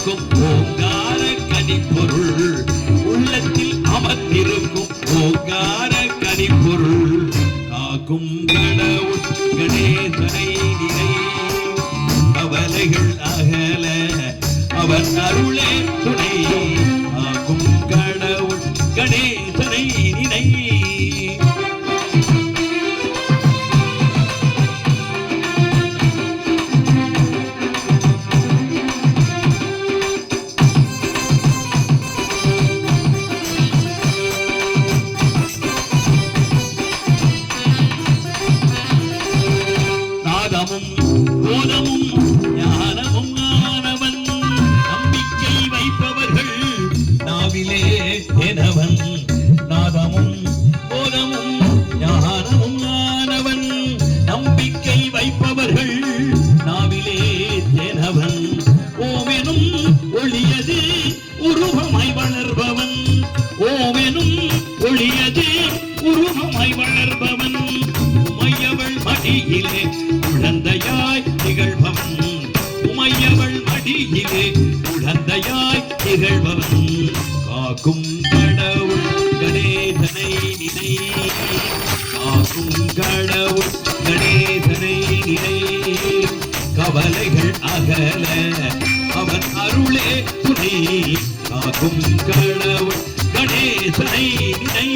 காக்கும் ஓங்கார கனிப்பொருள் உள்ளத்தில் அமர்ந்திருக்கும் ஓங்கார கனிப்பொருள் காக்கும் கடவுள் கணேசனை நினை கவலைகள் அகல அவன் அருளே துணை காக்கும் கடவுள் கணேசனை நினை போதமும் ஞானமும் ஆனவன் நம்பிக்கை வைப்பவர்கள் நாவிலே எனவன் நாதமும் போதமும் ஞானமும் ஆனவன் நம்பிக்கை வைப்பவர்கள் நாவிலே எனவன் ஓமெனும் ஒளியது உருவமாய் வளர்பவன் ஓமெனும் ஒளியது உருவமாய் வளர்பவன் உமையவள் மடியிலே குழந்தையாய் திகழ்பவன் உமையவள் மடியிலே குழந்தையாய் திகழ்பவன் காக்கும் கடவுள் கணேசனை நினை காக்கும் கடவுள் கணேசனை நினை கவலைகள் அகல அவன் அருளே துணை காக்கும் கடவுள் கணேசனை நினை